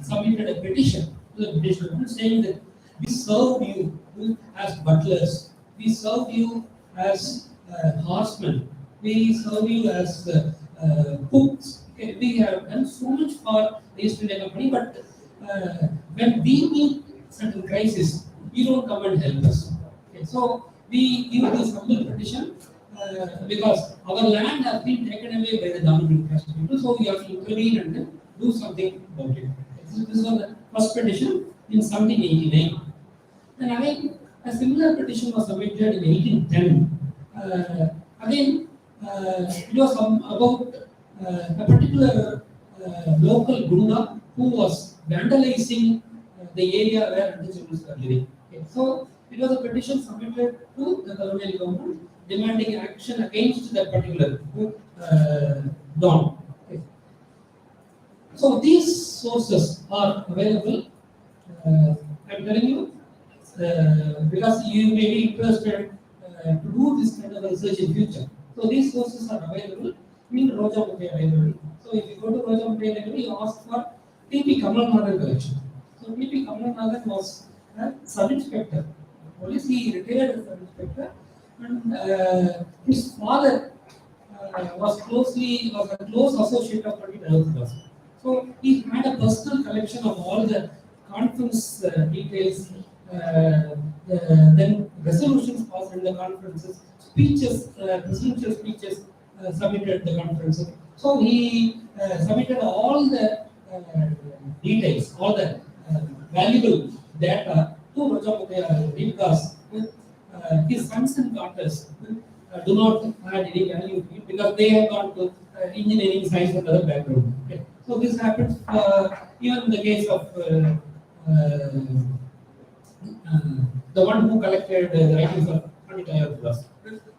submitted a petition to the British government saying that we served you as butlers, we served you as horsemen, we serve you as cooks. Okay, we have done so much for the East India Company, but when we meet certain crisis, you don't come and help us. Okay, so we give this humble petition because our land has been taken away by the dominant caste people, so we have to intervene and then do something about it. This was the first petition in 1789. And again, a similar petition was submitted in 1810. Again, it was about a particular local Gunda who was vandalizing the area where untouchables were living. Okay. So it was a petition submitted to the colonial government demanding action against that particular don. Okay. So these sources are available. I'm telling you because you may be interested to do this kind of research in future. So these sources are available in Rojamukhya Library. So if you go to Rojamukhya Library, you ask for T.P. Kamalnagar collection. So T.P. Kamalnagar was a sub-inspector. Police, he retired as sub-inspector, and his father was a close associate of Pandit AZHAGARASAN. So he had a personal collection of all the conference details, then resolutions passed in the conferences, speeches, presidential speeches submitted at the conferences. So he submitted all the details, all the valuable data to Rojamukhya because his sons and daughters do not add any value to it because they have gone to engineering, science, and other background. Okay. So this happens even in the case of the one who collected the writings of Pandit Ayurveda.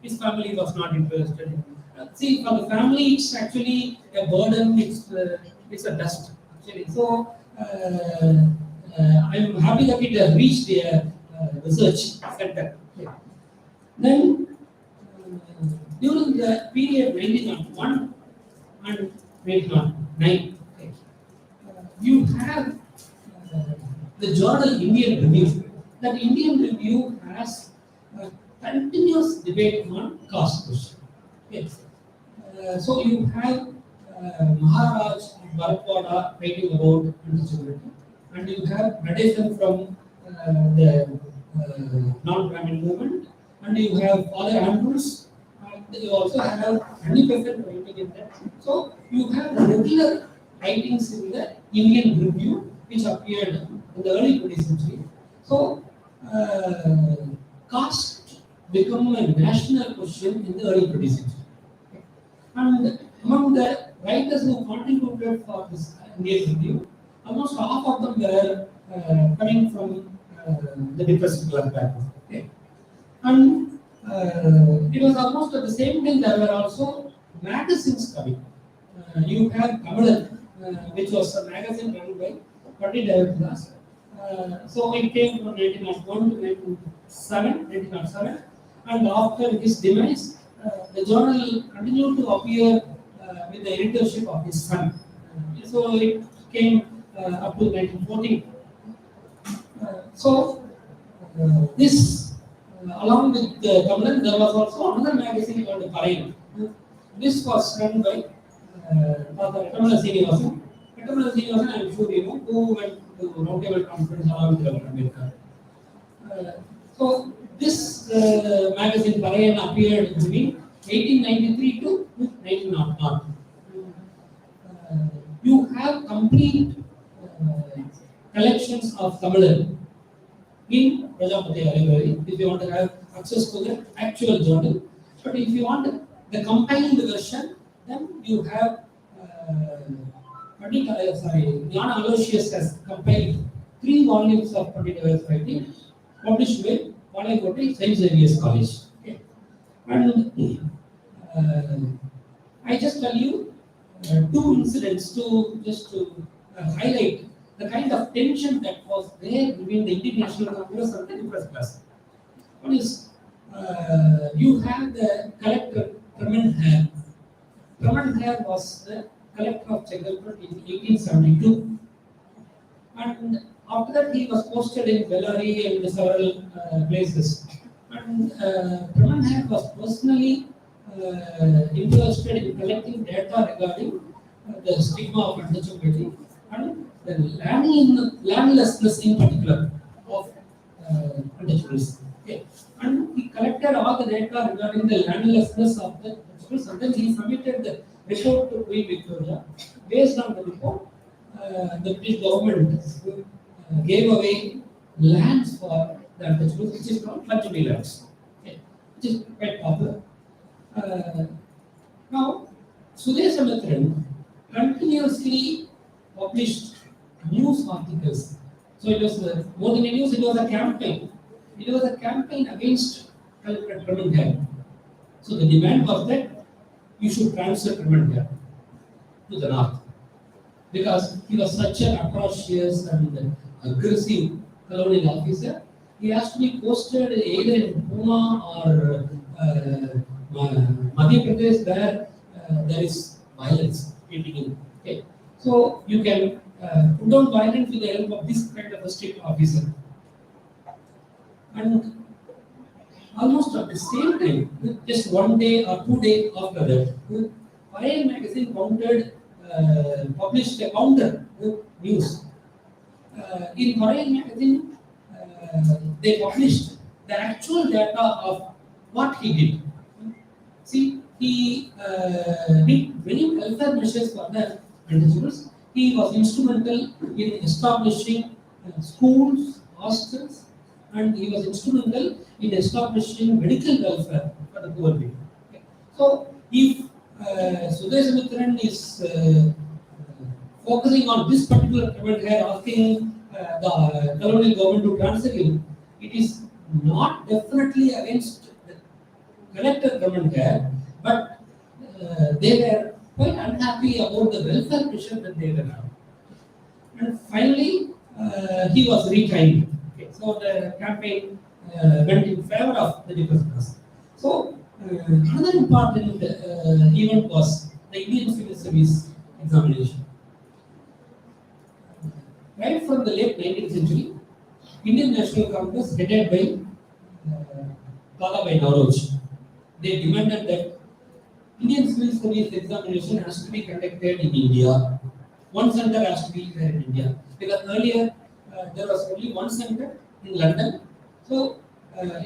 His family was not interested. See, for the family, it's actually a burden. It's a dust. Actually, so I'm happy that it has reached a research center. Okay. Then, during the period 1901 and 1909, okay, you have the journal Indian Review. That Indian Review has a continuous debate on caste question. Yes. So you have Maharaj Bharatwada writing about untouchability, and you have tradition from the non-Brahmin movement, and you have Father Andrews, and you also have Anipefet writing in that. So you have regular writings in the Indian Review, which appeared in the early 20th century. So caste became a national question in the early 20th century. And among the writers who contributed for this Indian Review, almost half of them were coming from the depressed class background. Okay. And it was almost at the same time there were also magazines coming. You have Kamalan, which was a magazine run by Pandit Ayurveda. So it came from 1901 to 1907, and after his demise, the journal continued to appear with the editorship of his son. So it came up to 1914. This, along with Kamalan, there was also another magazine called Colonial. This was run by Father Kamala Srinivasan. Kamala Srinivasan, I'm sure you know, who went to Roundtable Conference along with Ambedkar. So this magazine Colonial appeared between 1893 to 1900. You have complete collections of Kamalan in Rojamukhya Library if you want to have access to the actual journal. But if you want the compiled version, then you have Jnana Aloysius has compiled 3 volumes of Pandit Ayurveda writing, published by Palaikkottai St. Xavier's College. Okay. And I just tell you 2 incidents to highlight the kind of tension that was there between the Indian National Congress and the depressed class. One is you have the collector Raman Hare. Raman Hare was the collector of Chennai in 1872. And after that, he was posted in Bellary and several places. And Praman was personally interested in collecting data regarding the stigma of untouchability and the landlessness in particular of untouchables. Okay. And he collected all the data regarding the landlessness of the untouchables, and then he submitted the report to Queen Victoria. Based on the report, the British government gave away lands for the untouchables, which is called fungible lands, okay, which is quite popular. Now, Sudesamitran continuously published news articles. So it was more than a news, it was a campaign. It was a campaign against Collector Birmingham. So the demand was that you should transfer Birmingham to the north, because he was such an atrocious and aggressive colonial officer. He has to be posted either in Pune or Madhya Pradesh, where there is violence. Okay. So you can put down violence with the help of this kind of a strict officer. And almost at the same time, just 1 day or 2 days after that, Parallel magazine published a counter news. In Parallel magazine, they published the actual data of what he did. See, he did many welfare measures for the untouchables. He was instrumental in establishing schools, hostels, and he was instrumental in establishing medical welfare for the poor people. Okay. So, if Sudesamitran is focusing on this particular comment here, asking the colonial government to transfer him, it is not definitely against the collector government here, but they were quite unhappy about the welfare pressure that they were having. And finally, he was retried. Okay, so the campaign went in favor of the depressed class. So another important event was the Indian Civil Service examination. Right from the late 19th century, Indian National Congress, headed by Dadabhai Naoroji, they demanded that Indian Civil Service examination has to be conducted in India. One center has to be there in India, because earlier there was only one center in London. So,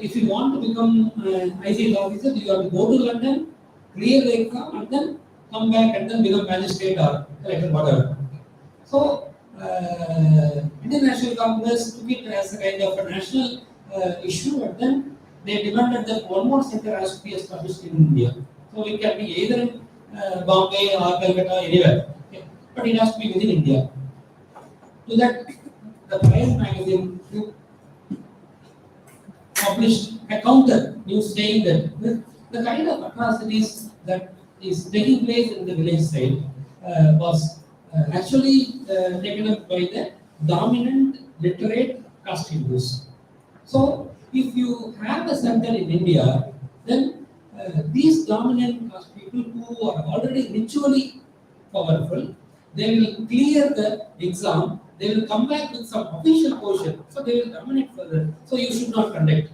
if you want to become an ICS officer, you have to go to London, clear the exam, and then come back and then become magistrate or collector, whatever. So, Indian National Congress took it as a kind of a national issue, and then they demanded that one more center has to be established in India. So, it can be either in Bombay or Calcutta, anywhere, okay, but it has to be within India. To that, the Parallel magazine published a counter news saying that the kind of atrocities that is taking place in the village side was actually taken up by the dominant literate caste Hindus. So, if you have a center in India, then these dominant caste people who are already ritually powerful, they will clear the exam, they will come back with some official portion, so they will dominate further. So, you should not conduct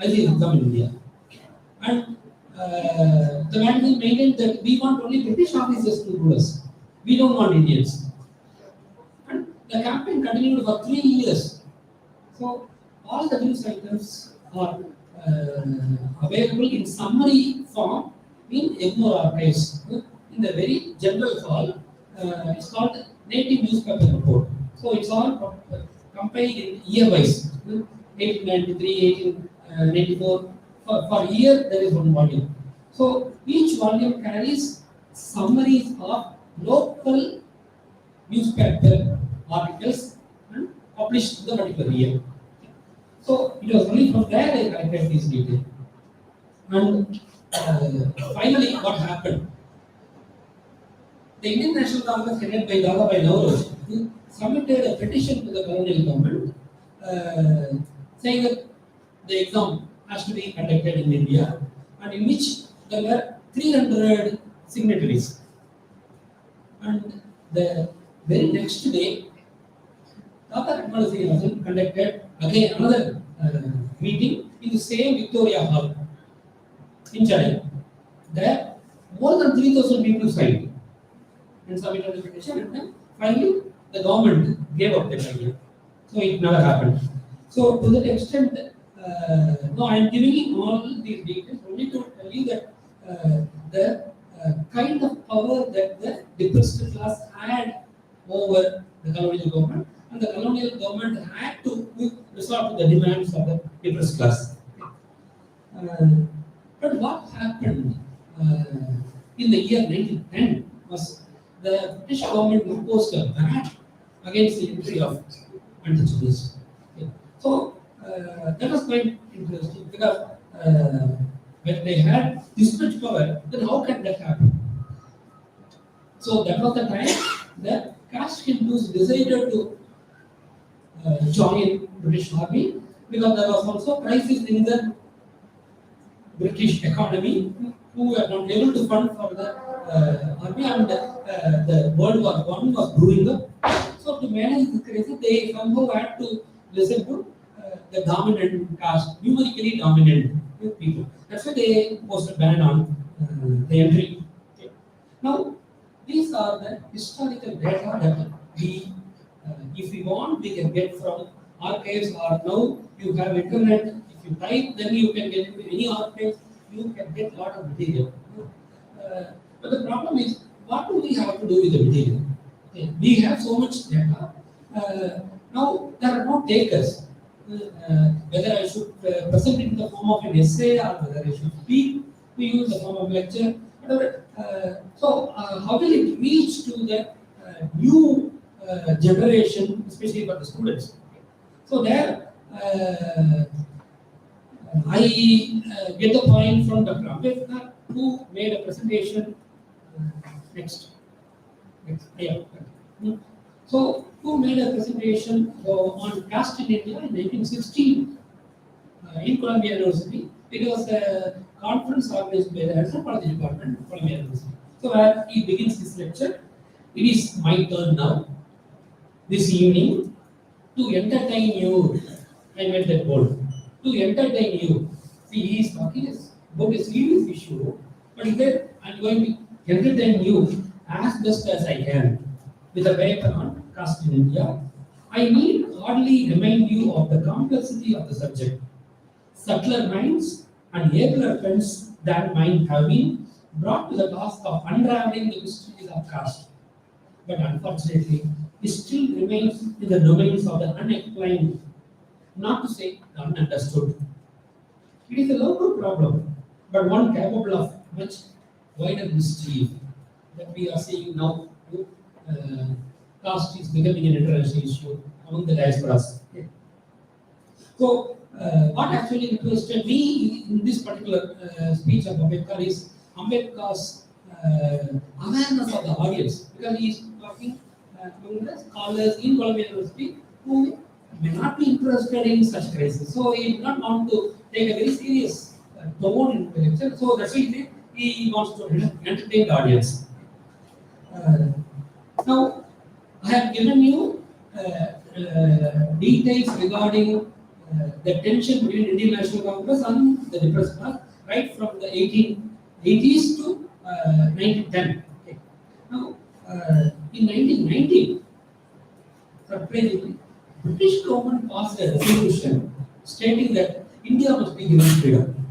ICS exam in India. And the magazine maintained that we want only British officers to rule us. We don't want Indians. And the campaign continued for 3 years. So, all the news items are available in summary form in Egmore archives in the very general hall. It's called Native Newspaper Report. So, it's all compiled in year-wise, 1893, 1894. For year, there is one volume. So, each volume carries summaries of local newspaper articles and published in the particular year. So, it was only from there I collected these details. And finally, what happened? The Indian National Congress, headed by Dadabhai Naoroji, submitted a petition to the colonial government saying that the exam has to be conducted in India, and in which there were 300 signatories. And the very next day, Dr. Admalasan conducted again another meeting in the same Victoria Hall in Chennai. There, more than 3,000 people signed and submitted the petition, and then finally the government gave up that idea. So it never happened. So to that extent, no, I am giving you all these details only to tell you that the kind of power that the depressed class had over the colonial government, and the colonial government had to resort to the demands of the depressed class. But what happened in the year 1910 was the British government imposed a ban against the entry of untouchables. Okay. So that was quite interesting because when they had this much power, then how can that happen? So that was the time that caste Hindus decided to join British Army because there was also crisis in the British economy, who were not able to fund for the army, and the World War I was brewing up. So to manage this crisis, they somehow had to listen to the dominant caste, numerically dominant people. That's why they imposed a ban on the entry. Okay. Now, these are the historical data that we, if we want, we can get from archives, or now you have internet. If you type, then you can get into any archives, you can get a lot of material. But the problem is, what do we have to do with the material? Okay. We have so much data. Now, there are no takers. Whether I should present it in the form of an essay, or whether I should speak to you in the form of lecture, whatever. So, how will it reach to the new generation, especially for the students? So there, I get the point from Dr. Ambedkar, who made a presentation. Next. Yeah. So, who made a presentation on caste in India in 1916 in Columbia University. It was a conference organized by the Anthropology Department, Columbia University. So, where he begins his lecture, it is my turn now, this evening, to entertain you. I made that word. To entertain you. See, he is talking about a serious issue, but he said, I am going to entertain you as best as I can with a paper on caste in India. I need hardly remind you of the complexity of the subject. Subtler minds and abler pens than mine have been brought to the task of unraveling the mysteries of caste. But unfortunately, it still remains in the domains of the unexplained, not to say the ununderstood. It is a local problem, but one capable of much wider mystery that we are seeing now. Caste is becoming an international issue among the diasporas. Okay. So, what actually interested me in this particular speech of Ambedkar is Ambedkar's awareness of the audience, because he is talking among the scholars in Columbia University who may not be interested in such crisis. So, he did not want to take a very serious tone in the lecture. So, that's why he wants to entertain the audience. Now, I have given you details regarding the tension between Indian National Congress and the depressed class, right from the 1880s to 1910. Okay. Now, in 1990, surprisingly, British government passed a resolution stating that India must be given freedom.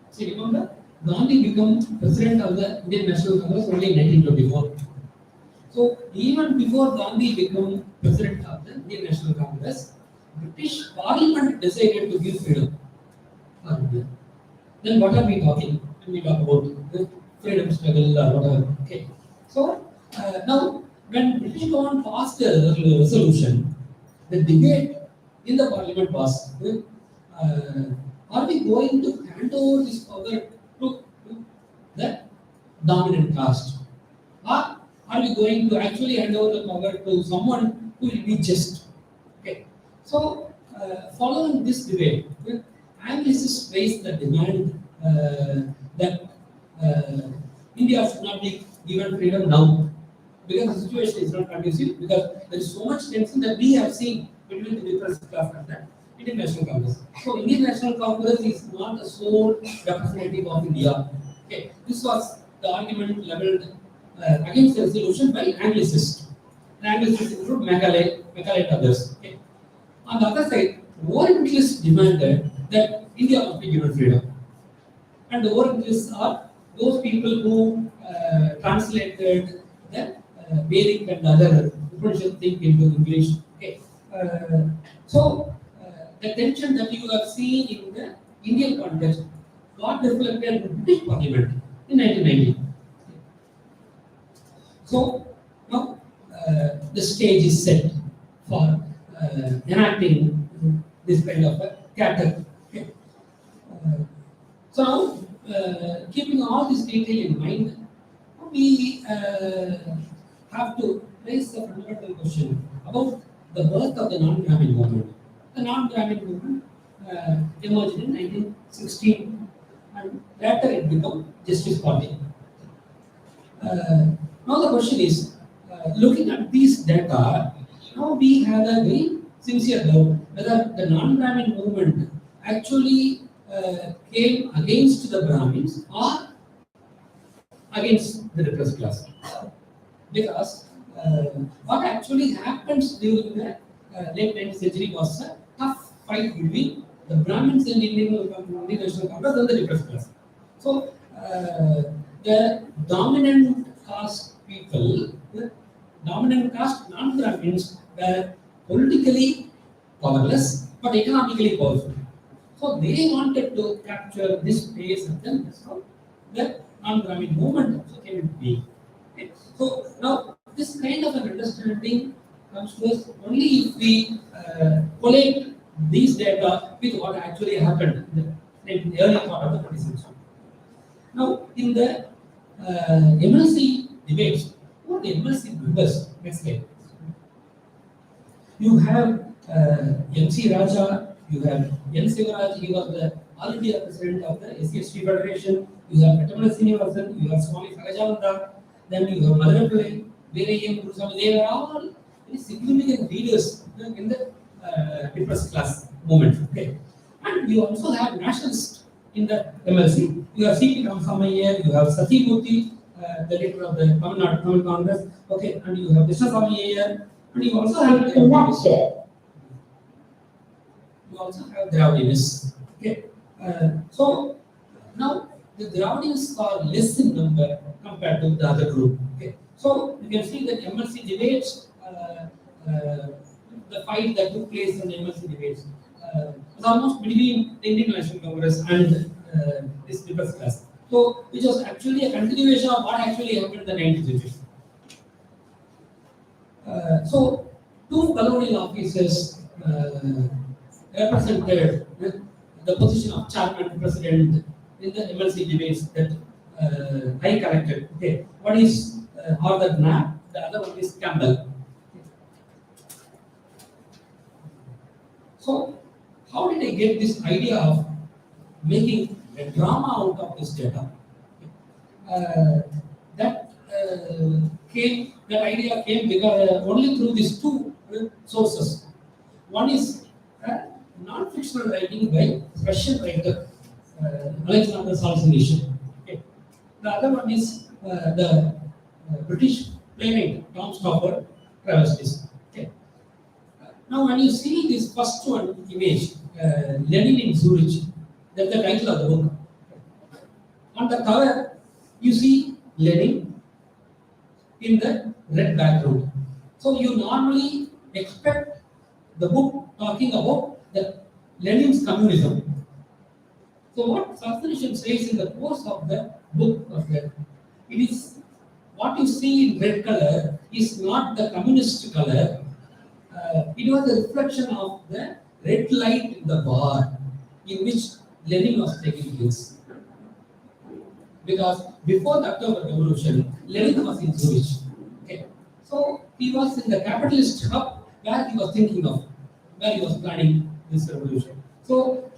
See, remember, Gandhi became president of the Indian National Congress only in 1924. So, even before Gandhi became president of the Indian National Congress, British Parliament decided to give freedom for India. Then what are we talking when we talk about the freedom struggle or whatever? Okay. So, now, when British government passed a resolution, the debate in the Parliament was, are we going to hand over this power to the dominant caste? Or are we going to actually hand over the power to someone who will be just? Okay. So, following this debate, analysts raised the demand that India should not be given freedom now. because the situation is not conducive, because there is so much tension that we have seen between the depressed class and the Indian National Congress. So Indian National Congress is not the sole representative of India. Okay, this was the argument leveled against the resolution by Anglicists. The Anglicists include Macaulay and others. Okay. On the other side, Orientalists demanded that India must be given freedom. And the Orientalists are those people who translated the Vedic and other Upanishad thing into English. Okay. The tension that you have seen in the Indian context got reflected in the British Parliament in 1990. So now the stage is set for enacting this kind of a character. Okay. So now, keeping all this detail in mind, we have to raise the fundamental question about the birth of the non-Brahmin movement. The non-Brahmin movement emerged in 1916, and later it became Justice Party. Now the question is, looking at these data, now we have a very sincere doubt whether the non-Brahmin movement actually came against the Brahmins or against the depressed class. Because what actually happens during the late 19th century was a tough fight between the Brahmins and Indian National Congress and the depressed class. So the dominant caste people, the dominant caste non-Brahmins were politically powerless but economically powerful. So they wanted to capture this space, and then so the non-Brahmin movement also came into being. Okay. So now this kind of an understanding comes to us only if we collate these data with what actually happened in the early part of the 20th century. Now, in the MLC debates, who are the MLC members? Next slide. You have MC Raja, you have N. Sivaraj, he was the all India president of the SCST Federation, you have Petamala Srinivasan, you have Swami Sagajananda, then you have Madarapillai, Veerayam Guruswamy. They were all very significant leaders in the depressed class movement. Okay. And you also have nationalists in the MLC. You have C.P. Ramasamy, you have Satyamurthy, the leader of the Tamil Nadu Congress. Okay, and you have Krishna Swamy, and you also have Dravidians. Okay. So now the Dravidians are less in number compared to the other group. Okay. So you can see that MLC debates, the fight that took place in the MLC debates was almost between the Indian National Congress and this depressed class. So which was actually a continuation of what actually happened in the 19th century. So two colonial officers represented the position of chairman president in the MLC debates that I collected. Okay, one is Arthur Knapp, the other one is Campbell. So, how did I get this idea of making a drama out of this data? That idea came because only through these two sources. One is non-fictional writing by Russian writer Alexander Solzhenitsyn. Okay. The other one is the British playwright Tom Stoppard, travesties. Okay. Now, when you see this first one image, Lenin in Zurich, that's the title of the book. On the cover, you see Lenin in the red background. So you normally expect the book talking about the Lenin's communism. So what Solzhenitsyn says in the course of the book was that it is what you see in red color is not the communist color. It was a reflection of the red light in the bar in which Lenin was taking place. Because before the October Revolution, Lenin was in Zurich. Okay. So he was in the capitalist hub where he was thinking of, where he was planning this revolution. So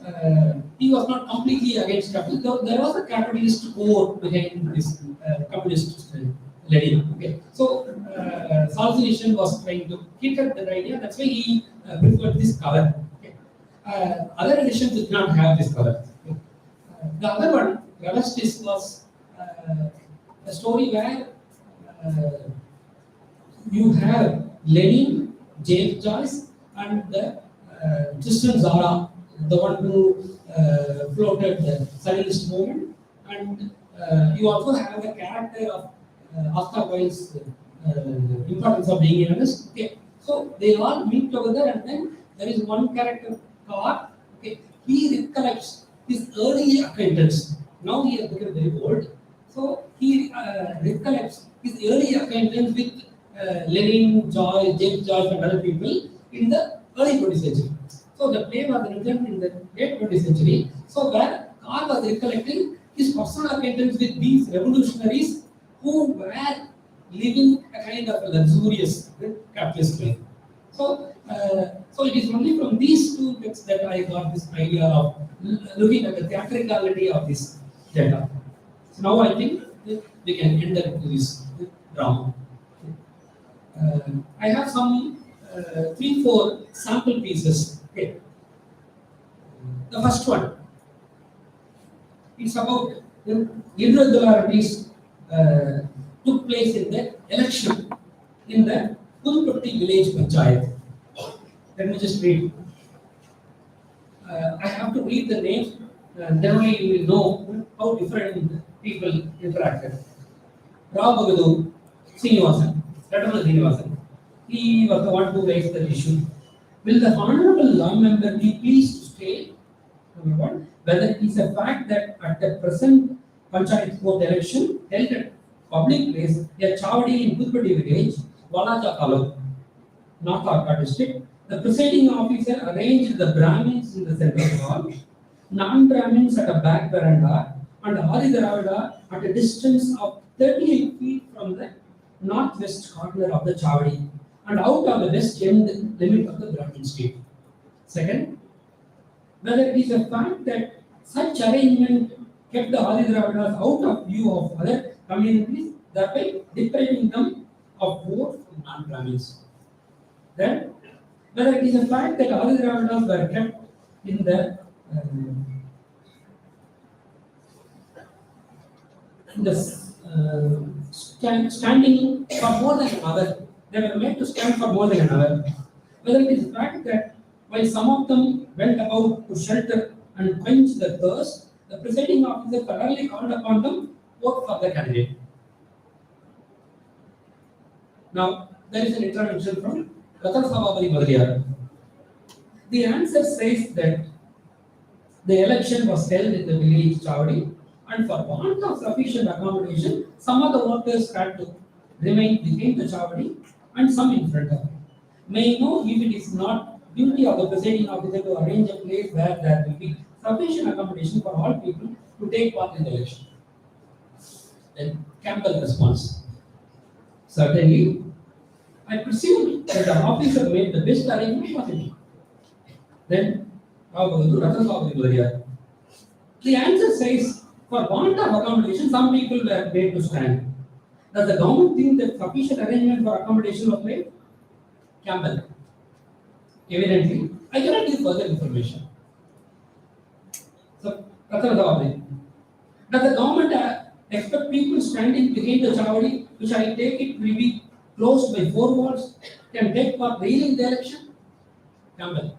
he was not completely against capitalism. There was a capitalist core behind this communist Lenin. Okay. So Solzhenitsyn was trying to hit at that idea. That's why he preferred this cover. Okay. Other editions did not have this cover. Okay. The other one, Ravastis, was a story where you have Lenin, James Joyce, and the Tristan Zara, the one who floated the Stalinist movement, and you also have a character of Oscar Wilde's importance of being honest. Okay, so they all meet together, and then there is one character, Carr. Okay, he recollects his early acquaintance. Now he has become very old, so he recollects his early acquaintance with Lenin, Joyce, James Joyce, and other people in the early 20th century. So the play was written in the late 20th century. So where Carr was recollecting his personal acquaintance with these revolutionaries who were living a kind of a luxurious capitalist life. So, so it is only from these two texts that I got this idea of looking at the theatricality of this data. So now I think we can enter into this drama. I have some 3-4 sample pieces. Okay. The first one, it's about irregularities took place in the election in the Pulpatti village panchayat. Let me just read. I have to read the names, then only you will know how different people interacted. Rao Bagadur Srinivasan, Ratamal Srinivasan, he was the one who raised the issue. Will the honorable law member be pleased to state, number one, whether it is a fact that at the present panchayat court election held at public place, a Chavadi in Pulpatti village, Walaja Taluk, North Arcot district, the presiding officer arranged the Brahmins in the central hall, non-Brahmins at a back veranda, and Adi Dravida at a distance of 38 feet from the northwest corner of the Chavadi and out of the west end limit of the Brahmin state. Second, whether it is a fact that such arrangement kept the Adi Dravidas out of view of other communities, thereby depriving them of vote from non-Brahmins. Then, whether it is a fact that Adi Dravidas were kept in the standing for more than an hour. They were made to stand for more than an hour. Whether it is a fact that while some of them went about to shelter and quench their thirst, the presiding officer thoroughly called upon them vote for the candidate. Now, there is an intervention from Ratan Sabhabari Madriya. The answer says that the election was held in the village Chavadi, and for want of sufficient accommodation, some of the workers had to remain behind the Chavadi and some in front of it. May know if it is not duty of the presiding officer to arrange a place where there will be sufficient accommodation for all people to take part in the election. Then Campbell responds, certainly, I presume that the officer made the best arrangement possible. Then, the answer says, for want of accommodation, some people were made to stand. Does the government think that sufficient arrangement for accommodation was made? Campbell. Evidently, I cannot give further information. So, does the government expect people standing behind the Chavadi, which I take it will be closed by 4 walls, can take part really in the election? Campbell.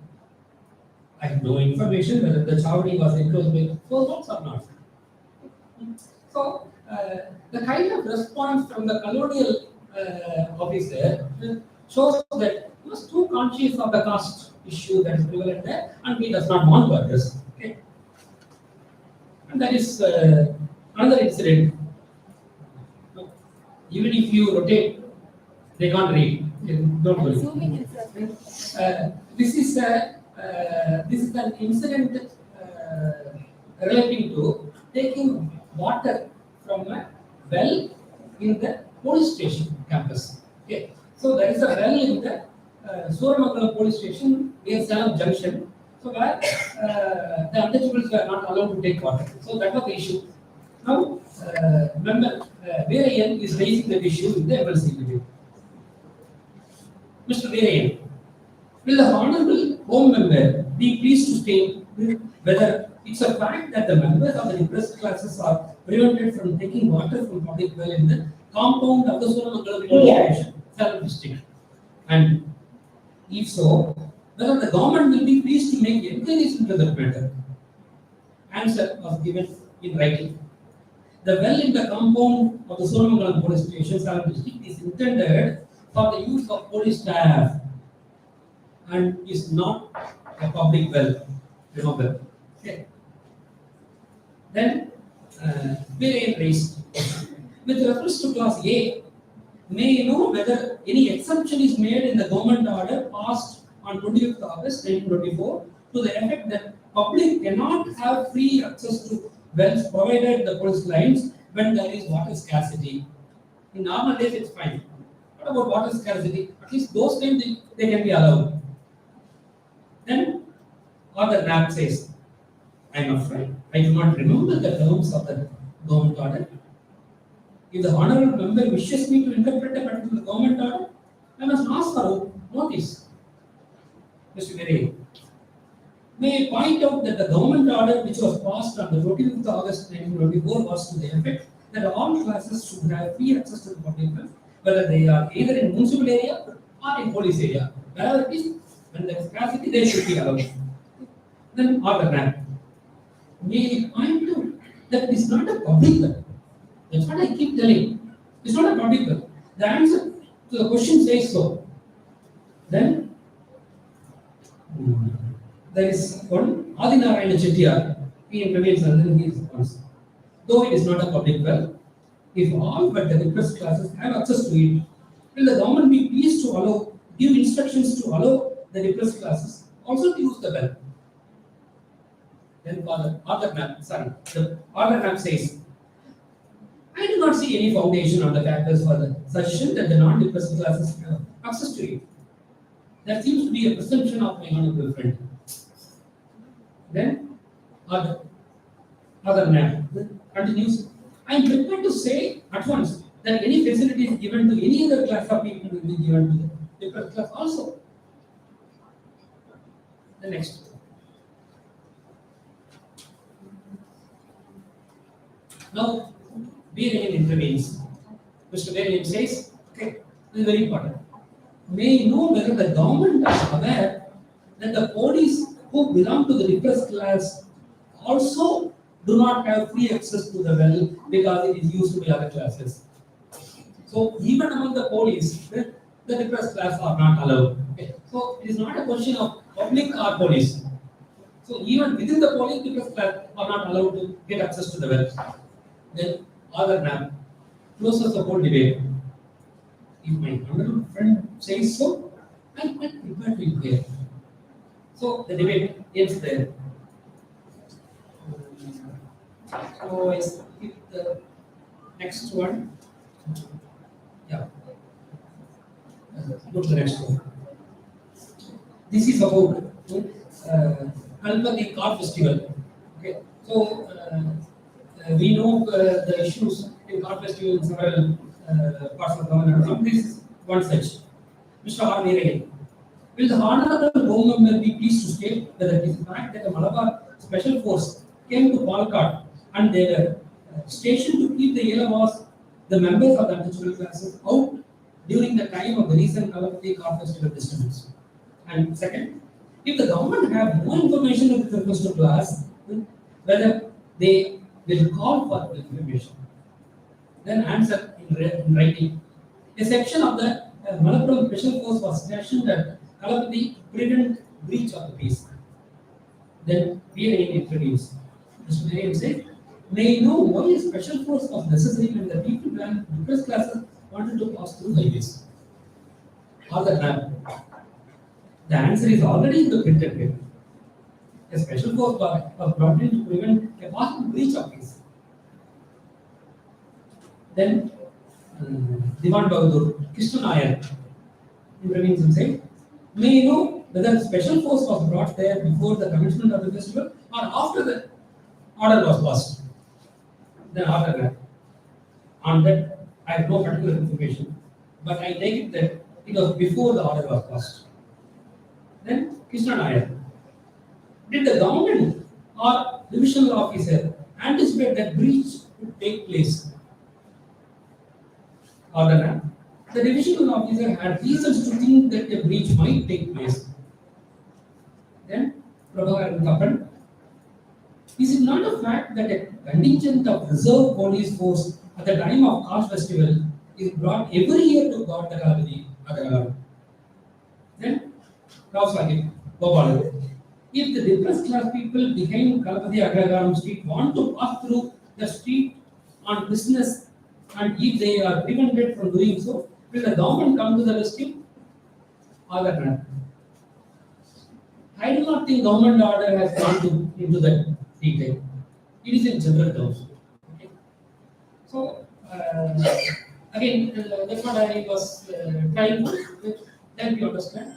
I have no information whether the Chavadi was enclosed by 4 walls or not. So, the kind of response from the colonial officer shows that he was too conscious of the caste issue that is prevalent there, and he does not want to address. Okay. And there is another incident. Even if you rotate, they can't read. Don't worry. This is an incident relating to taking water from a well in the police station campus. Okay. So there is a well in the Suramakala police station near Salem Junction. So where the untouchables were not allowed to take water. So that was the issue. Now, member Veerayan is raising that issue with the MLC committee. Mr. Veerayan, will the Honorable Home Member be pleased to state whether it's a fact that the members of the depressed classes are prevented from taking water from public well in the compound of the Suramangalam Police Station, Salem district? And if so, whether the government will be pleased to make inquiries into the matter? Answer was given in writing. The well in the compound of the Suramangalam Police Station, Salem district, is intended for the use of police staff and is not a public well. Remember. Okay. Then, Veerayan raised. With reference to class A, may you know whether any exception is made in the government order passed on 25th August 1924 to the effect that public cannot have free access to wells provided the police lines when there is water scarcity. In normal days, it's fine. What about water scarcity? At least those times they can be allowed. Then, Order NAP says, I am afraid I do not remember the terms of the government order. If the honorable member wishes me to interpret a particular government order, I must ask for notice. Mr. Veerayan, may I point out that the government order which was passed on the 14th August 1924 was to the effect that all classes should have free access to the public well, whether they are either in municipal area or in police area. Wherever it is, when there is scarcity, they should be allowed. Then order NAP. May I point out that it is not a public well. That's what I keep telling. It's not a public well. The answer to the question says so. Then there is one Adinarayana Chettiar. He intervenes and then he responds. Though it is not a public well, if all but the depressed classes have access to it, will the government be pleased to give instructions to allow the depressed classes also to use the well? Then the order map says, I do not see any foundation on the factors for the suggestion that the non-depressed classes have access to it. That seems to be a presumption of my honorable friend. Then, other map continues. I am prepared to say at once that any facility is given to any other class of people will be given to the depressed class also. The next. Now, Veerayan intervenes. Mr. Veerayan says, okay, this is very important. May you know whether the government is aware that the police who belong to the depressed class also do not have free access to the well because it is used by other classes. So, even among the police, the depressed class are not allowed. Okay. So, it is not a question of public or police. So, even within the police, depressed class are not allowed to get access to the well. Then, other map closes the whole debate. If my honorable friend says so, I am quite prepared to hear. So the debate ends there. So I skip the next one. Yeah. Go to the next one. This is about Kalpati Car Festival. Okay. So we know the issues in Car Festival in several parts of the government. This is one such. Mr. R. Veerayan, will the honorable home member be pleased to state whether it is the fact that the Malabar Special Force came to Palakkad and they were stationed to keep the Yelavas, the members of the untouchable classes, out during the time of the recent Kalpati Car Festival disturbance? And second, if the government have no information with reference to class, whether they will call for the information, then answer in writing. A section of the Malappuram Special Force was stationed at Kalapati to prevent breach of the peace. Then Veerayan introduced. Mr. Veerayan said, may you know why a special force was necessary when the people and depressed classes wanted to pass through highways? Or the map? The answer is already in the printed paper. A special force was brought in to prevent a possible breach of peace. Then Diwan Bahadur Krishna Nair intervenes and says, may you know whether a special force was brought there before the commencement of the festival or after the order was passed? Then after that, on that I have no particular information, but I take it that It was before the order was passed. Then Krishna Nair. Did the government or divisional officer anticipate that breach would take place? Or the divisional officer had reasons to think that a breach might take place. Then Prabhakaran Kappan. Is it not a fact that a contingent of reserve police force at the time of caste festival is brought every year to guard the Kalapati Agagaram? Then Rao Sahib, Gopal. If the depressed class people behind Kalapati Agagaram street want to pass through the street on business, and if they are prevented from doing so, will the government come to the rescue? Or that not? I do not think government order has gone into that detail. It is in general terms. Okay. So, again, that's what I was trying to help you understand.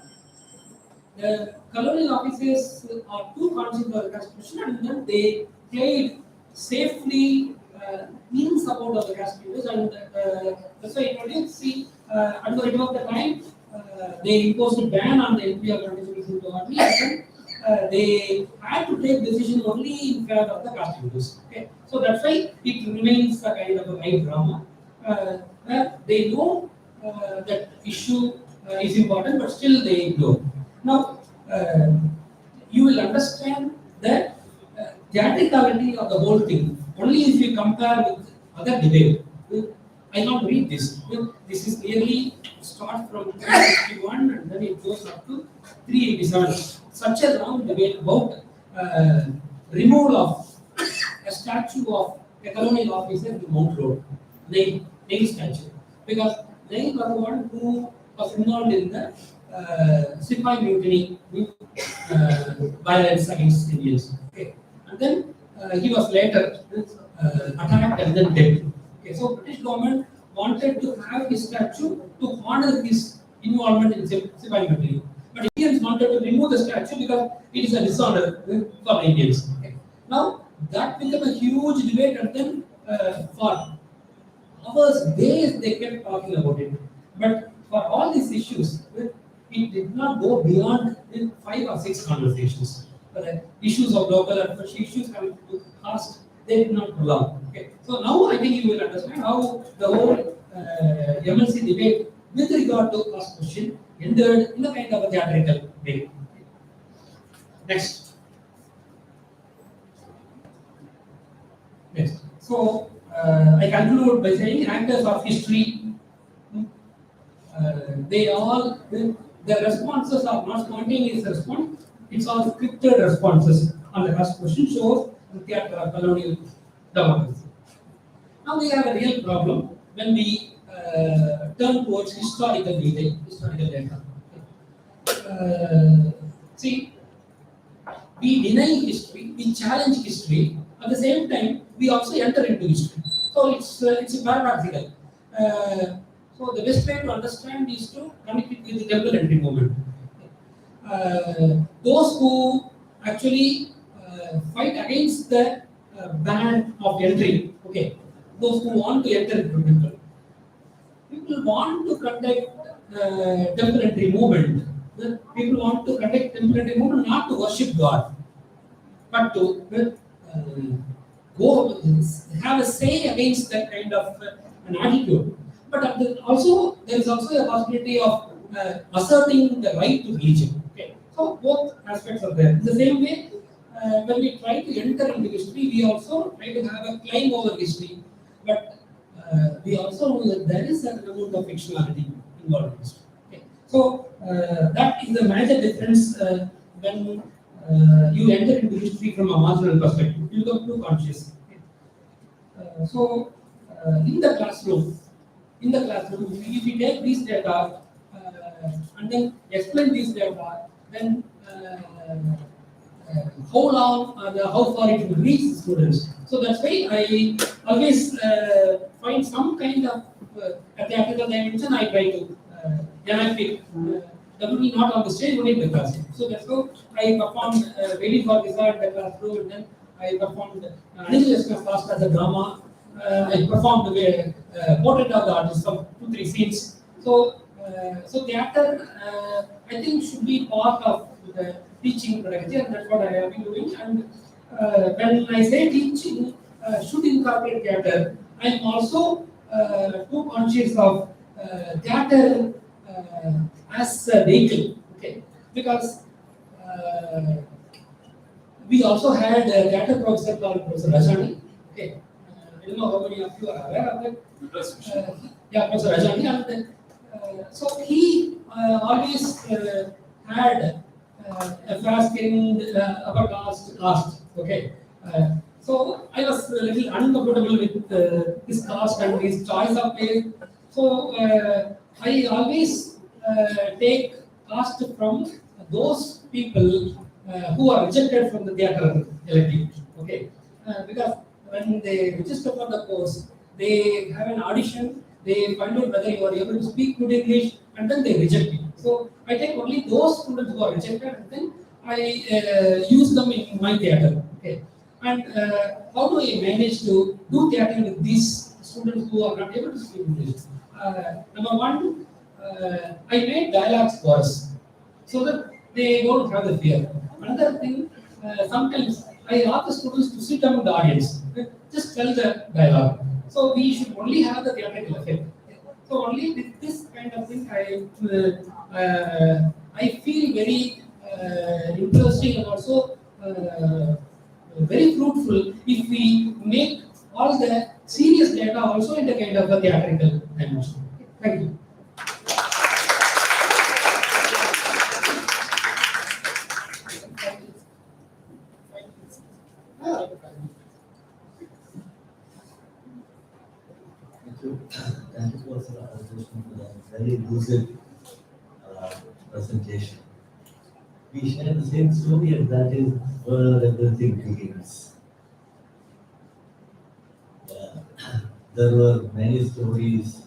The colonial officers are too conscious of the caste question, and then they played safely in support of the caste leaders, and that's why you see at the end of the time they imposed a ban on the NPR participation to army, and then they had to take decision only in favor of the caste leaders. Okay, so that's why it remains a kind of a live drama where they know that issue is important, but still they ignore. Now, you will understand the theatricality of the whole thing only if you compare with other debate. I not read this. This is nearly start from 361 and then it goes up to 387. Such a long debate about removal of a statue of a colonial officer in Mount Road, Nail statue, because Nail was the one who was involved in the Sipai mutiny violence against Indians. Okay. And then he was later attacked and then dead. Okay. So British government wanted to have his statue to honor his involvement in Sipai mutiny. But Indians wanted to remove the statue because it is a dishonor for Indians. Okay. Now that became a huge debate, and then for hours, days they kept talking about it. But for all these issues, it did not go beyond 5 or 6 conversations. Issues of local advocacy, issues having to do caste, they did not belong. Okay. So now I think you will understand how the whole MLC debate with regard to caste question ended in a kind of a theatrical way. Next. So I conclude by saying actors of history, they all, the responses are not spontaneous response, it's all scripted responses on the caste question shows the theatre of colonial democracy. Now we have a real problem when we turn towards historical data. See, we deny history, we challenge history, at the same time we also enter into history. So it's paradoxical. So the best way to understand is to connect it with the temple entry movement. Those who actually fight against the ban of entry, okay, those who want to enter into temple, people want to conduct temple entry movement. The people want to conduct temple entry movement not to worship God, but to go have a say against that kind of an attitude. But also there is also a possibility of asserting the right to religion. Okay. So both aspects are there. In the same way, when we try to enter into history, we also try to have a climb over history. But we also know that there is an amount of fictionality involved in history. Okay. So that is the major difference when you enter into history from a marginal perspective. You become too conscious. Okay. So in the classroom, if we take these data and then explain these data, then how long how far it will reach the students. So that's why I always find some kind of a theatrical dimension. I try to enact it, definitely not on the stage, only in the classroom. So that's how I performed Waiting for Visa in the classroom, and then I performed Anil Fast as a drama. I performed the portrait of the artist of 2-3 scenes. So So theatre, I think, should be part of the teaching pedagogy, and that's what I have been doing. And when I say teaching should incorporate theatre, I am also too conscious of theatre as a vehicle, okay? Because uh, we also had a theatre professor called Professor Rajani. Okay, I don't know how many of you are aware of that. Yeah, Professor Rajani, and so he always had a fasting about caste. Okay, so I was a little uncomfortable with his caste and his choice of place. So I always take caste from those people who are rejected from the theatre elective. Okay, because when they register for the course, they have an audition, they find out whether you are able to speak good English, and then they reject you. So I take only those students who are rejected, and then I use them in my theatre. Okay, and how do I manage to do theatre with these students who are not able to speak English? Number one, I made dialogues worse so that they don't have the fear. Another thing, sometimes I ask the students to sit down in the audience, just tell the dialogue. So we should only have the theatrical effect. So only with this kind of thing, I feel very interesting and also very fruitful if we make all the serious data also in the kind of a theatrical dimension. Thank you. Thank you for the very lucid presentation. We share the same story, and that is where everything begins. There were many stories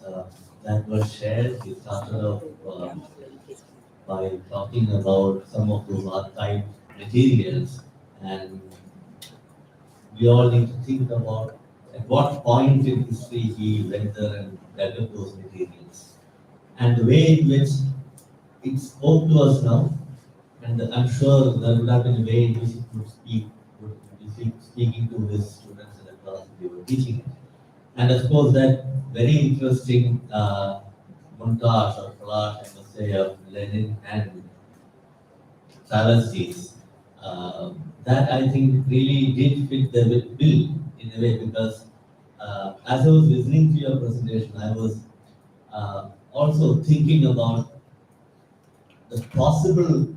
that were shared. We started off by talking about some of those archived materials, and we all need to think about at what point in history he went there and gathered those materials. And the way in which it spoke to us now, and I'm sure there would have been a way in which it would be speaking to his students in the class that they were teaching it. And of course, that very interesting montage or collage, I must say, of Lenin and travesties, that I think really did fit the bill in a way because as I was listening to your presentation, I was also thinking about the possible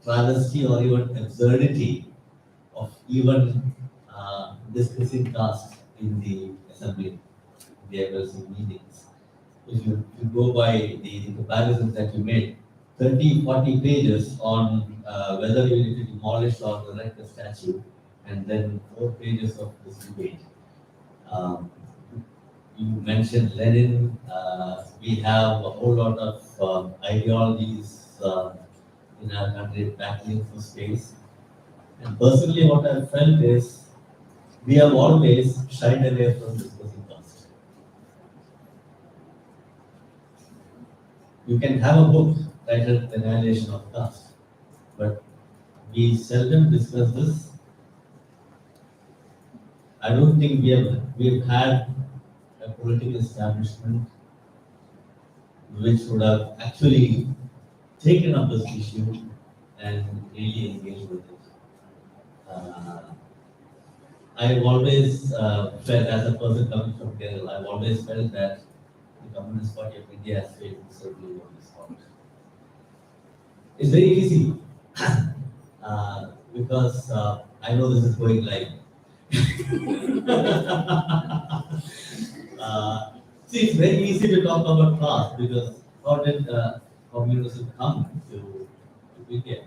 travesty or even absurdity of even discussing caste in the assembly, the addressing meetings. If you go by the comparisons that you made, 30, 40 pages on whether you need to demolish or erect a statue, and then 4 pages of this debate. Um, you mentioned Lenin. We have a whole lot of ideologies in our country battling for space. And personally, what I felt is we have always shied away from discussing caste. You can have a book titled Annihilation of Caste, but we seldom discuss this. I don't think we've had a political establishment which would have actually taken up this issue and really engaged with it. I've always felt, as a person coming from Kerala, I've always felt that the Communist Party of India has failed miserably on this point. It's very easy because I know this is going live. See, it's very easy to talk about caste because how did communism come to India?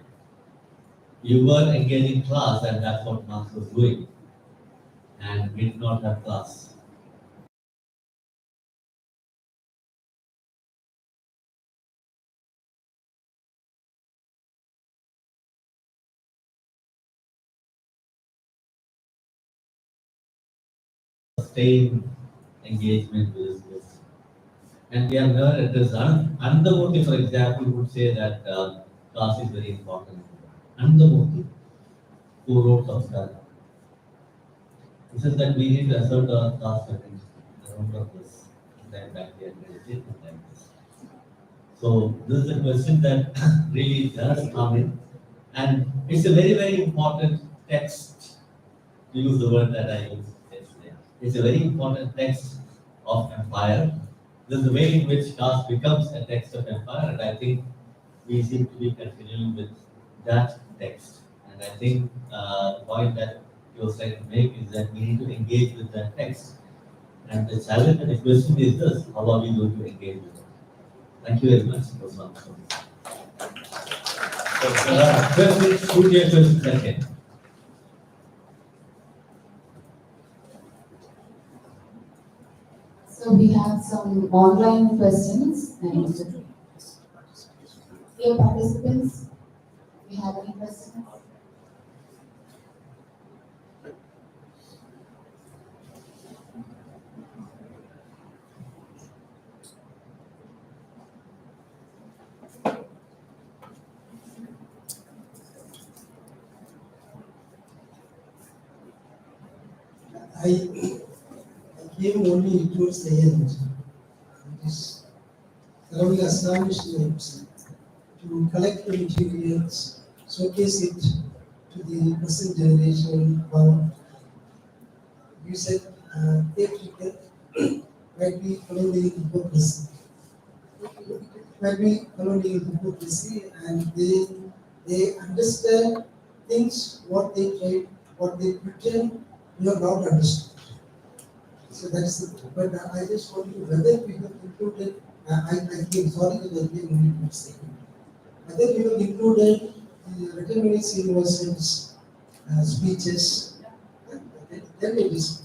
You were engaging class, and that's what Marx was doing, and we did not have class. Sustained engagement with this. and we have never addressed Andamurti, for example, would say that caste is very important. Andamurti, who wrote Samskara, he says that we need to assert our caste against the own purpose. That back here, meditate like this. So this is a question that really does come in, and it's a very, very important text, to use the word that I used yesterday. It's a very important text of empire. This is the way in which caste becomes a text of empire, and I think we seem to be continuing with that text. And I think the point that you were trying to make is that we need to engage with that text. And the challenge and the question is this: how are we going to engage with it? Thank you very much. Those are my comments. So, questions, shoot your questions ahead. So we have some online questions and dear participants, do you have any questions? I came only towards the end. It is thoroughly astonished to collect the materials, showcase it to the present generation. Well, you said theatrical might be colonial hypocrisy. Might be colonial hypocrisy, and they understand things what they try, what they pretend you have not understood. So that's it. But I just want to whether we have included. I think sorry that I didn't need to say. Whether we have included the recognized universities speeches, then it is.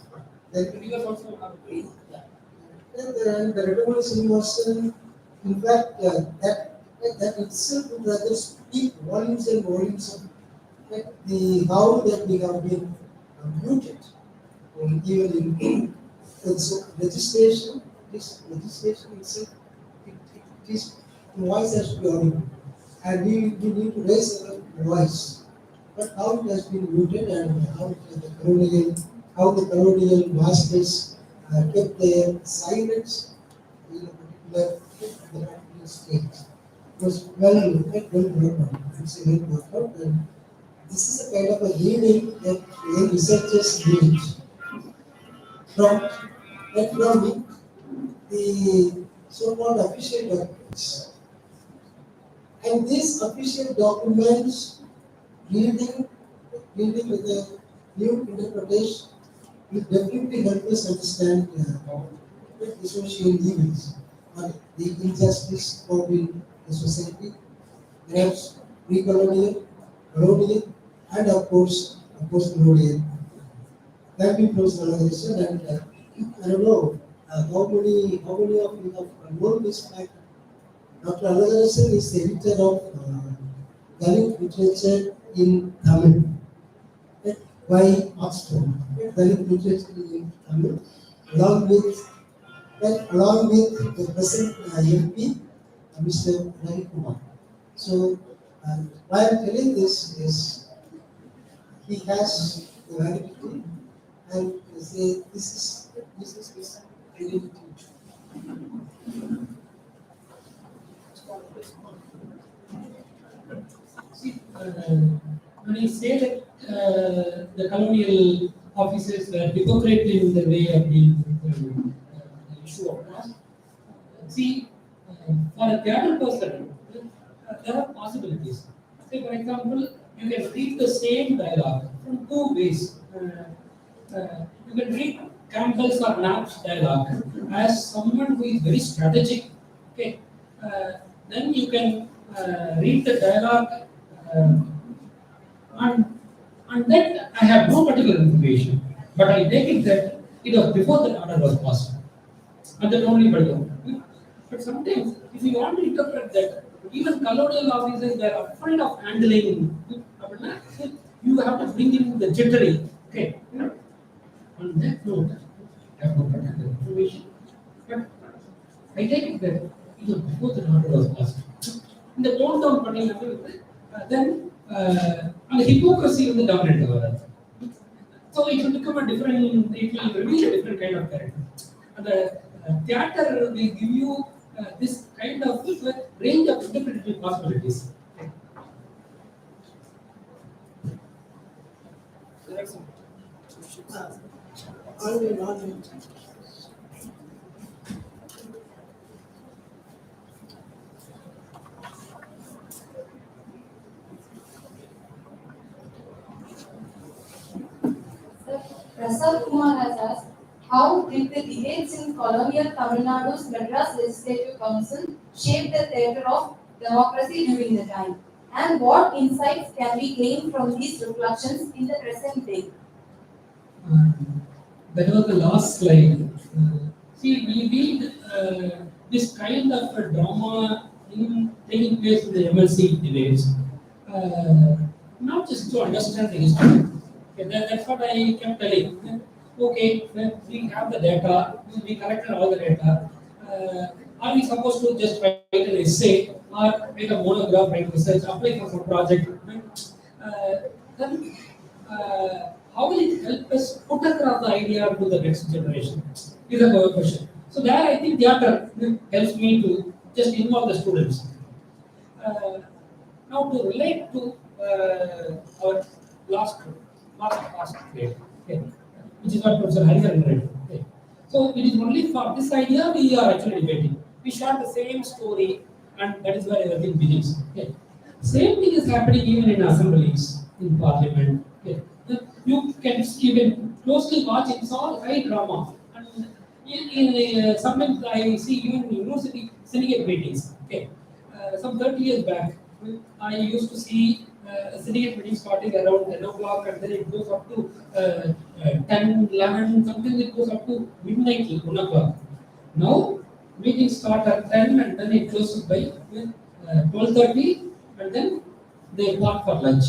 Then we have also have and the recognized university, in fact, that itself would rather speak volumes and volumes of the how that we have been muted, even in so legislation. This legislation itself, it is voice has to be audible, and we need to raise our voice. But how it has been muted and how the colonial masters kept their silence in a particular state. It was well worked out. It's a well worked out, and this is a kind of a reading that the researchers need from the so-called official documents. And these official documents, reading with a new interpretation, will definitely help us understand the social evils, or the injustice found in the society, perhaps pre-colonial, colonial, and of course, colonial. That we post-colonization, and I don't know how many of you have known this fact. Dr. AZHAGARASAN is the editor of Dalit literature in Tamil by Oxford. Dalit literature in Tamil, along with the present MP, Mr. Ravi Kumar. So, why I'm telling this is he has the validity, and say this is his identity. See, when I say that the colonial officers were hypocrite in the way of dealing with the issue of caste, see, for a theatre person, there are possibilities. Say, for example, you can read the same dialogue from two ways. You can read Campbell's or Knapp's dialogue as someone who is very strategic. Okay, then you can read the dialogue, and then I have no particular information, but I take it that it was before the order was passed, and that only by the. But sometimes, if you want to interpret that, even colonial officers were afraid of handling. You have to bring in the jittery. Okay. On that note, I have no particular information. But I take it that before the order was passed. In the tone down பண்ணி then and the hypocrisy in the dominant. So it will become a different, it will reveal a different kind of character. And the theater will give you this kind of range of interpretative possibilities. Prasad Kumar has asked, how did the debates in Colonial Tamil Nadu's Madras Legislative Council shape the theatre of democracy during the time? And what insights can we gain from these reflections in the present day? That was the last slide. See, we read this kind of a drama taking place in the MLC debates, not just to understand the history. Okay, that's what I kept telling. Okay, we have the data, we collected all the data. Are we supposed to just write an essay or make a monograph, write research, apply for some project? Then how will it help us put across the idea to the next generation? Is a question. So there, I think theatre helps me to just involve the students. Now to relate to our last grade, okay, which is what Professor Hariharan read. Okay. So it is only for this idea we are actually debating. We share the same story, and that is where everything begins. Okay. Same thing is happening even in assemblies, in parliament. Okay. You can closely watch, it's all high drama. And sometimes I see even university syndicate meetings. Okay. Some 30 years back, I used to see syndicate meetings starting around 10 o'clock and then it goes up to 10, 11, sometimes it goes up to midnight, 1 o'clock. Now, meetings start at 10 and then it closes by 12:30 and then they part for lunch.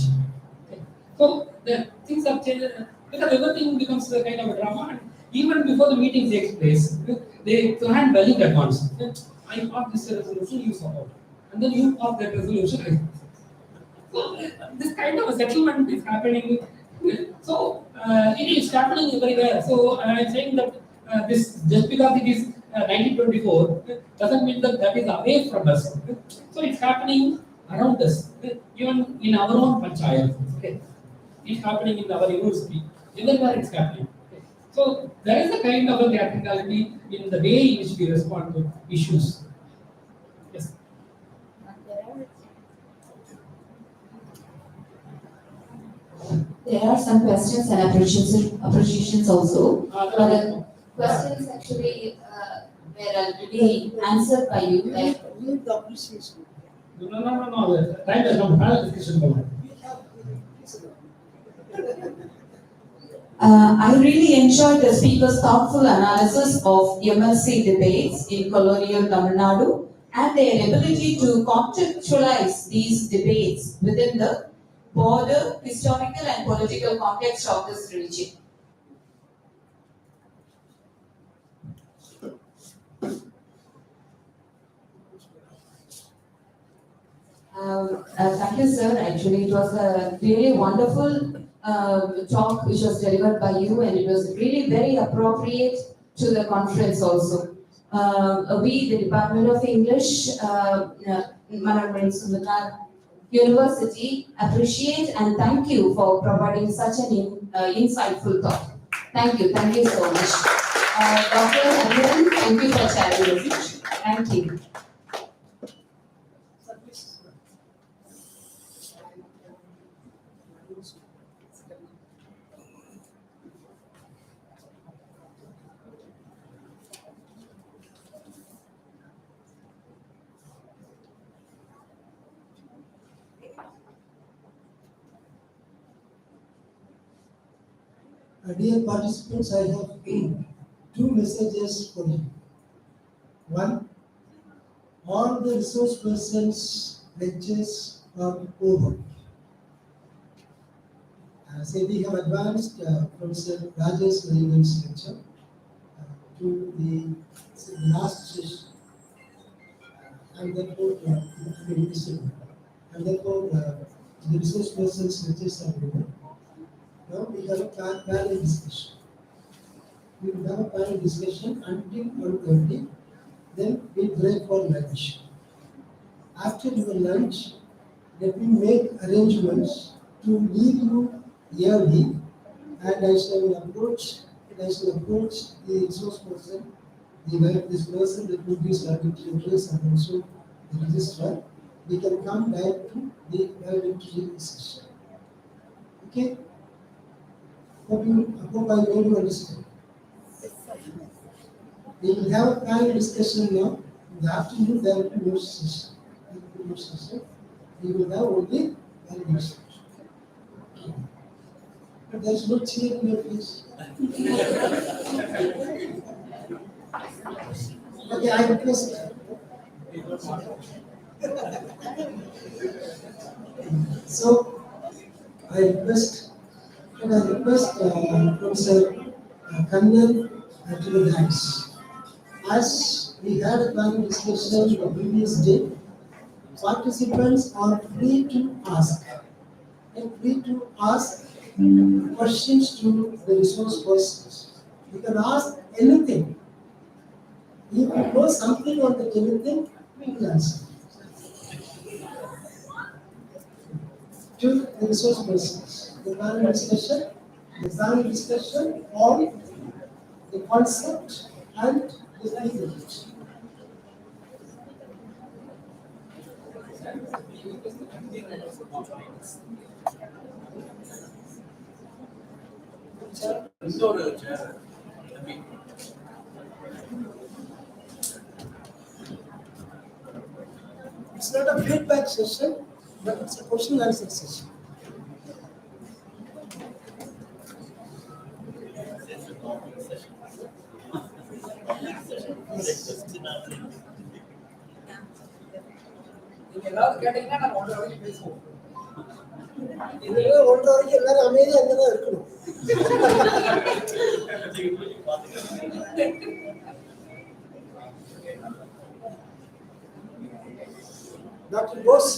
Okay. So, the things have changed because everything becomes a kind of a drama and even before the meeting takes place, they plan well in advance. I pass this resolution, you support. And then you pass that resolution. So this kind of a settlement is happening. So it is happening everywhere. So I am saying that this just because it is 1924 doesn't mean that that is away from us. So it's happening around us, even in our own panchayat. Okay. It's happening in our university. Everywhere it's happening. Okay. So there is a kind of a theatricality in the way in which we respond to issues. Yes. There are some questions and appreciations also. The questions actually were already answered by you. Like, Only the appreciation. No. The time is not panel discussion. I really enjoyed the speaker's thoughtful analysis of MLC debates in Colonial Tamil Nadu and their ability to contextualize these debates within the broader historical and political context of this region. Thank you, sir. Actually, it was a really wonderful talk which was delivered by you, and it was really very appropriate to the conference also. We, the Department of English, Management Sundar University, appreciate and thank you for providing such an insightful talk. Thank you so much. Dr. Hariharan, thank you for sharing this. Thank you. Dear participants, I have two messages for you. One, all the resource persons' lectures are over. Say we have advanced Professor Rajesh Nariman's lecture to the last session. and therefore, and therefore, the resource persons lectures are given. Now we have a panel discussion. We will have a panel discussion until 1:30. Then we break for lunch. After your lunch, let me make arrangements to leave you early, and I shall approach the resource person, this person that will be certificates and also the registrar. We can come back to the valedictory session. Okay? Hope I made you understand. We will have a panel discussion now. In the afternoon, there will be no session. We will have only panel discussion. But there is no cheer in your face. Okay, I request. So, I request Professor Kannan to the dance. As we had a panel discussion the previous day, participants are free to ask. And free to ask questions to the resource persons. You can ask anything. If you know something on that anything, we will answer. To the resource persons. The panel discussion on the concept and the language. It's not a feedback session, but it's a question and answer session. எல்லாரும் கேட்டீங்கன்னா நம்ம 1.5 வரைக்கும் பேசுவோம். இதுல 1.5 வரைக்கும் எல்லாரும் அமைதியா அங்கதான் இருக்கணும். Dr. Bose.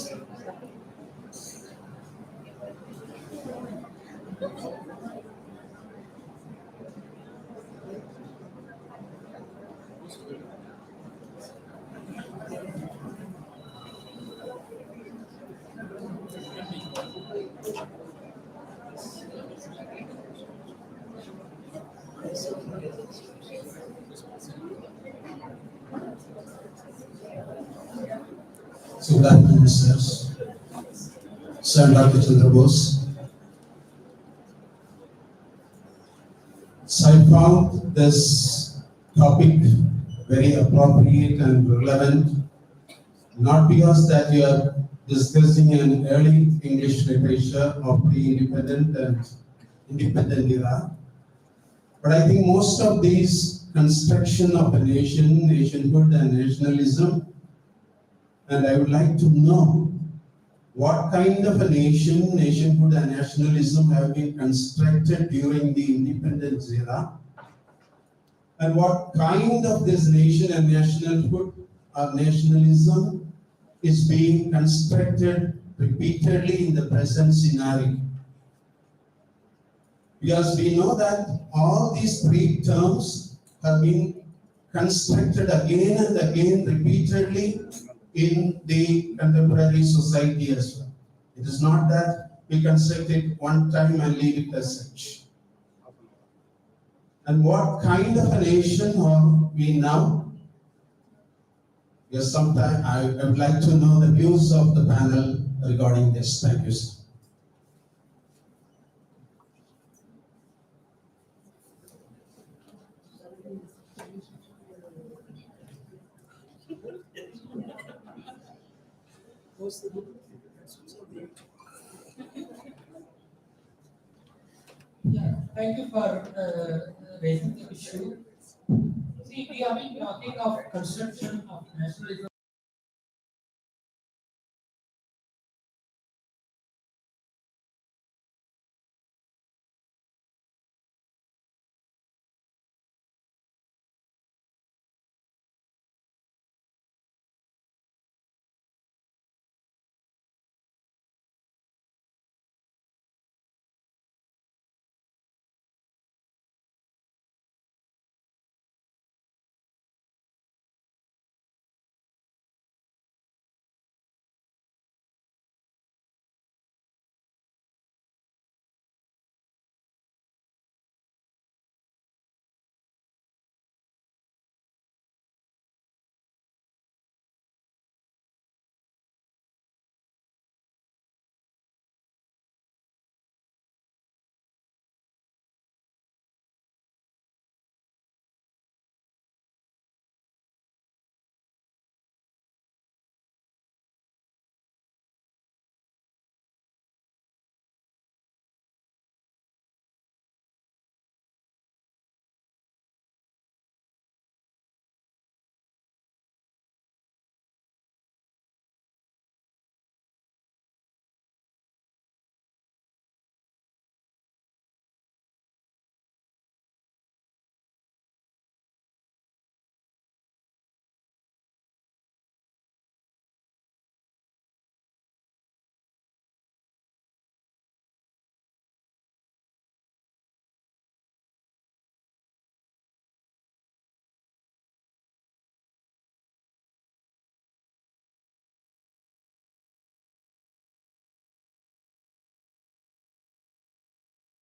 So good afternoon, sirs. Sir Dr. Chandra Bose. So I found this topic very appropriate and relevant, not because that you are discussing an early English literature of pre-independent and independent era, but I think most of these construction of a nation, nationhood and nationalism, and I would like to know what kind of a nation, nationhood and nationalism have been constructed during the independence era, and what kind of this nation and nationhood or nationalism is being constructed repeatedly in the present scenario. Because we know that all these three terms have been constructed again and again repeatedly in the contemporary society as well. It is not that we construct it one time and leave it as such. And what kind of a nation are we now? Yes, sometime I would like to know the views of the panel regarding this. Thank you, sir. Yeah, thank you for raising the issue. See, we have been talking of construction of nationalism